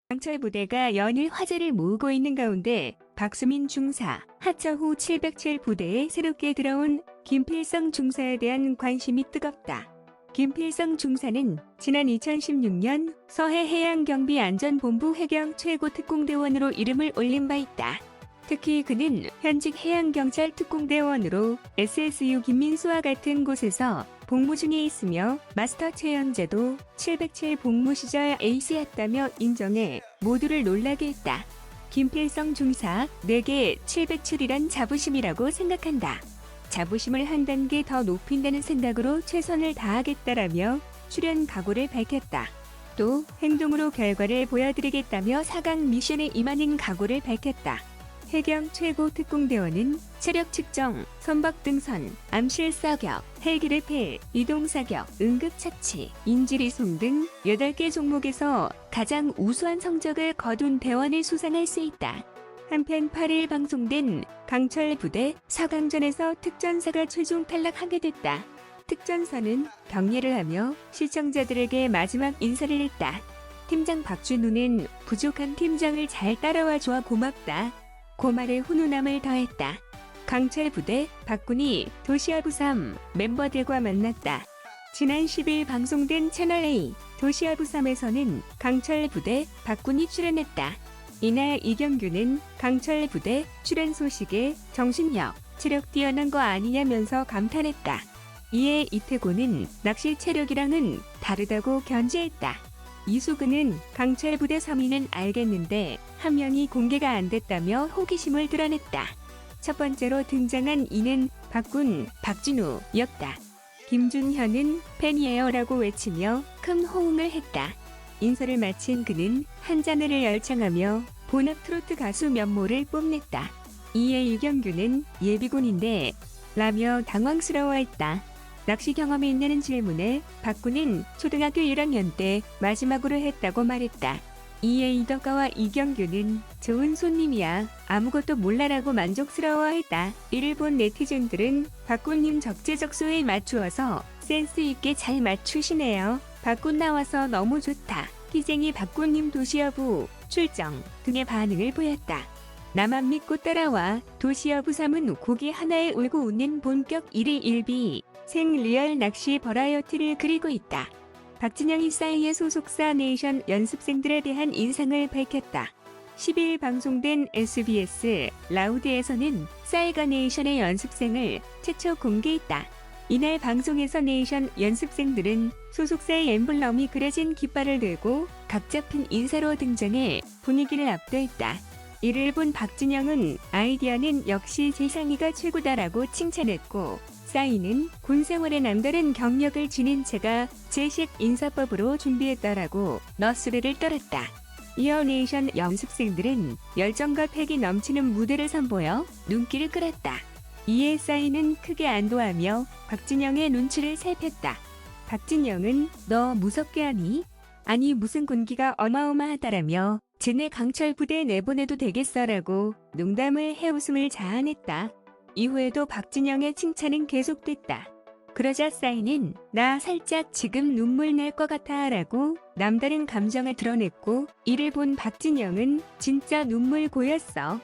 강철 부대가 연일 화제를 모으고 있는 가운데 박수민 중사, 하차후 707 부대에 새롭게 들어온 김필성 중사에 대한 관심이 뜨겁다. 김필성 중사는 지난 2016년 서해해양경비안전본부 해경 최고특공대원으로 이름을 올린 바 있다. 특히 그는 현직 해양경찰 특공대원으로 SSU 김민수와 같은 곳에서 복무 중에 있으며 마스터 최연재도 707 복무 시절 에이스였다며 인정해 모두를 놀라게 했다. 김필성 중사, 내게 707이란 자부심이라고 생각한다. 자부심을 한 단계 더 높인다는 생각으로 최선을 다하겠다라며 출연 각오를 밝혔다. 또 행동으로 결과를 보여드리겠다며 4강 미션에 임하는 각오를 밝혔다. 해경 최고 특공대원은 체력 측정, 선박 등선, 암실 사격, 헬기 레펠, 이동 사격, 응급 처치, 인질 이송 등 8개 종목에서 가장 우수한 성적을 거둔 대원을 수상할 수 있다. 한편 8일 방송된 강철 부대 4강전에서 특전사가 최종 탈락하게 됐다. 특전사는 격려를 하며 시청자들에게 마지막 인사를 했다. 팀장 박준우는 부족한 팀장을 잘 따라와 줘 고맙다. 고말의 훈훈함을 더했다. 강철 부대 박군이 도시아부 3 멤버들과 만났다. 지난 10일 방송된 채널A 도시아부 3에서는 강철 부대 박군이 출연했다. 이날 이경규는 강철 부대 출연 소식에 정신력, 체력 뛰어난 거 아니냐면서 감탄했다. 이에 이태곤은 낚시 체력이랑은 다르다고 견지했다. 이수근은 강철 부대 3위는 알겠는데 한 명이 공개가 안 됐다며 호기심을 드러냈다. 첫 번째로 등장한 이는 박군, 박진우였다. 김준현은 팬이에요라고 외치며 큰 호응을 했다. 인사를 마친 그는 한자늘을 열창하며 본업 트로트 가수 면모를 뽐냈다. 이에 이경규는 예비군인데 라며 당황스러워했다. 낚시 경험이 있냐는 질문에 박군은 초등학교 1학년 때 마지막으로 했다고 말했다. 이에 이덕가와 이경규는 좋은 손님이야, 아무것도 몰라라고 만족스러워했다. 이를 본 네티즌들은 박군님 적재적소에 맞추어서 센스 있게 잘 맞추시네요. 박군 나와서 너무 좋다. 희쟁이 박군님 도시여부 출정 등의 반응을 보였다. 나만 믿고 따라와. 도시여부 3은 고기 하나에 울고 웃는 본격 1위 1비 생리얼 낚시 버라이어티를 그리고 있다. 박진영이 싸이의 소속사 네이션 연습생들에 대한 인상을 밝혔다. 10일 방송된 SBS 라우드에서는 싸이가 네이션의 연습생을 최초 공개했다. 이날 방송에서 네이션 연습생들은 소속사의 엠블럼이 그려진 깃발을 들고 각 잡힌 인사로 등장해 분위기를 압도했다. 이를 본 박진영은 아이디어는 역시 재상이가 최고다라고 칭찬했고, 싸이는 군생활에 남다른 경력을 지닌 채가 제식 인사법으로 준비했다라고 너스레를 떨었다. 이어 네이션 연습생들은 열정과 패기 넘치는 무대를 선보여 눈길을 끌었다. 이에 싸이는 크게 안도하며 박진영의 눈치를 살폈다. 박진영은 너 무섭게 하니? 아니 무슨 군기가 어마어마하다라며 쟤네 강철 부대에 내보내도 되겠어라고 농담을 해 웃음을 자아냈다. 이후에도 박진영의 칭찬은 계속됐다. 그러자 싸이는 나 살짝 지금 눈물 날 것 같아 라고 남다른 감정을 드러냈고, 이를 본 박진영은 진짜 눈물 고였어.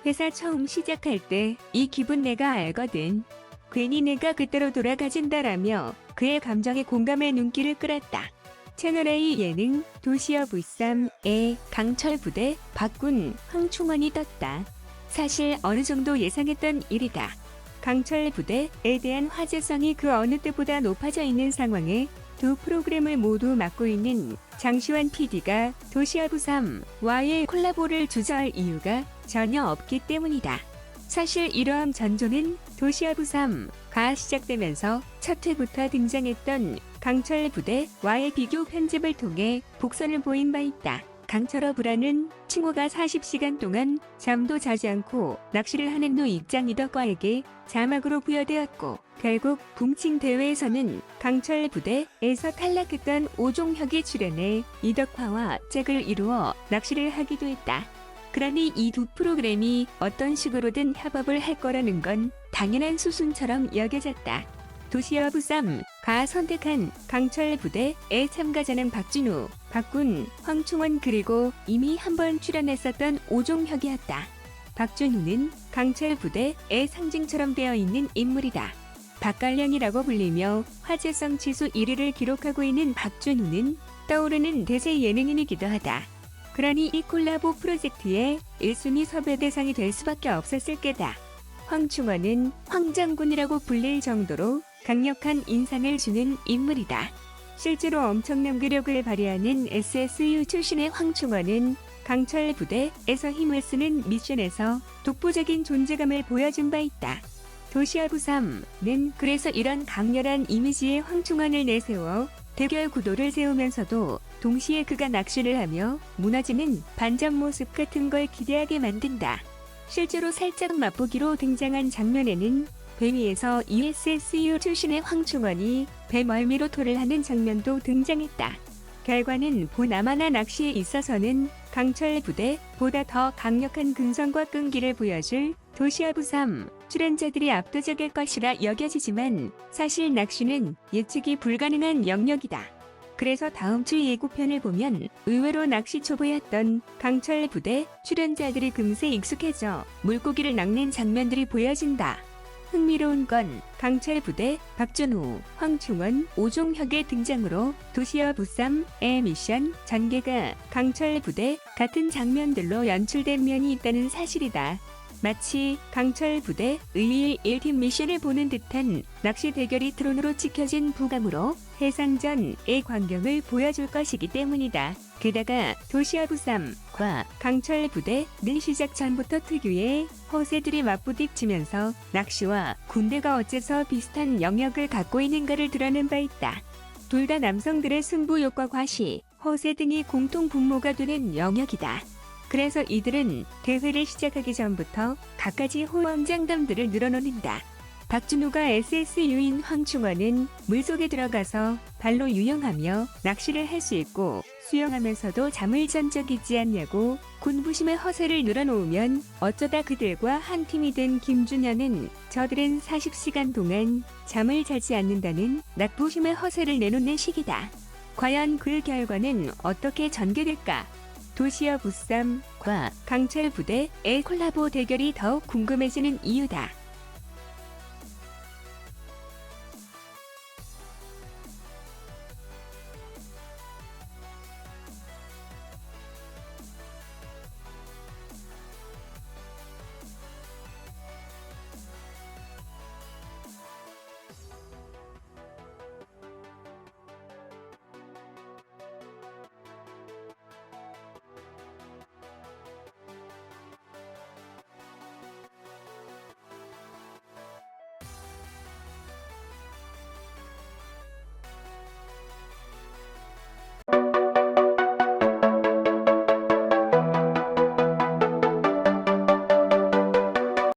회사 처음 시작할 때 이 기분 내가 알거든. 괜히 내가 그때로 돌아가진다라며 그의 감정에 공감의 눈길을 끌었다. 채널A 예능 도시여부 3의 강철 부대 박군, 황충원이 떴다. 사실 어느 정도 예상했던 일이다. 강철 부대에 대한 화제성이 그 어느 때보다 높아져 있는 상황에 두 프로그램을 모두 맡고 있는 장시환 PD가 도시여부 3와의 콜라보를 주저할 이유가 전혀 없기 때문이다. 사실 이러한 전조는 도시여부 3가 시작되면서 첫 회부터 등장했던 강철 부대와의 비교 편집을 통해 복선을 보인 바 있다. 강철어부라는 칭호가 40시간 동안 잠도 자지 않고 낚시를 하는 노 입장 이덕과에게 자막으로 부여되었고, 결국 붕칭 대회에서는 강철 부대에서 탈락했던 오종혁이 출연해 이덕화와 짝을 이루어 낚시를 하기도 했다. 그러니 이 두 프로그램이 어떤 식으로든 협업을 할 거라는 건 당연한 수순처럼 여겨졌다. 도시어 부쌈과 선택한 강철 부대의 참가자는 박준우, 박군, 황충원 그리고 이미 한번 출연했었던 오종혁이었다. 박준우는 강철 부대의 상징처럼 되어 있는 인물이다. 박갈량이라고 불리며 화제성 지수 1위를 기록하고 있는 박준우는 떠오르는 대세 예능인이기도 하다. 그러니 이 콜라보 프로젝트의 1순위 섭외 대상이 될 수밖에 없었을 게다. 황충원은 황장군이라고 불릴 정도로 강력한 인상을 주는 인물이다. 실제로 엄청난 괴력을 발휘하는 SSU 출신의 황충원은 강철 부대에서 힘을 쓰는 미션에서 독보적인 존재감을 보여준 바 있다. 도시어 부삼은 그래서 이런 강렬한 이미지의 황충원을 내세워 대결 구도를 세우면서도 동시에 그가 낚시를 하며 무너지는 반전 모습 같은 걸 기대하게 만든다. 실제로 살짝 맛보기로 등장한 장면에는 배 위에서 ESSU 출신의 황충원이 배 멀미로 토를 하는 장면도 등장했다. 결과는 보나마나 낚시에 있어서는 강철 부대보다 더 강력한 근성과 끈기를 보여줄 도시어 부삼 출연자들이 압도적일 것이라 여겨지지만 사실 낚시는 예측이 불가능한 영역이다. 그래서 다음 주 예고편을 보면 의외로 낚시 초보였던 강철 부대 출연자들이 금세 익숙해져 물고기를 낚는 장면들이 보여진다. 흥미로운 건 강철 부대 박준우, 황충원, 오종혁의 등장으로 도시어 부쌈의 미션 전개가 강철 부대 같은 장면들로 연출된 면이 있다는 사실이다. 마치 강철 부대 의일 1팀 미션을 보는 듯한 낚시 대결이 드론으로 찍혀진 부감으로 해상전의 광경을 보여줄 것이기 때문이다. 게다가 도시어 부쌈과 강철 부대는 시작 전부터 특유의 허세들이 맞부딪히면서 낚시와 군대가 어째서 비슷한 영역을 갖고 있는가를 드러낸 바 있다. 둘 다 남성들의 승부욕과 과시, 허세 등이 공통 분모가 되는 영역이다. 그래서 이들은 대회를 시작하기 전부터 갖가지 호언장담들을 늘어놓는다. 박준우가 SSU인 황충원은 물속에 들어가서 발로 유영하며 낚시를 할 수 있고 수영하면서도 잠을 잔 적 있지 않냐고 군부심의 허세를 늘어놓으면 어쩌다 그들과 한 팀이 된 김준현은 저들은 40시간 동안 잠을 자지 않는다는 낙부심의 허세를 내놓는 시기다. 과연 그 결과는 어떻게 전개될까? 도시어 부쌈과 강철 부대의 콜라보 대결이 더욱 궁금해지는 이유다.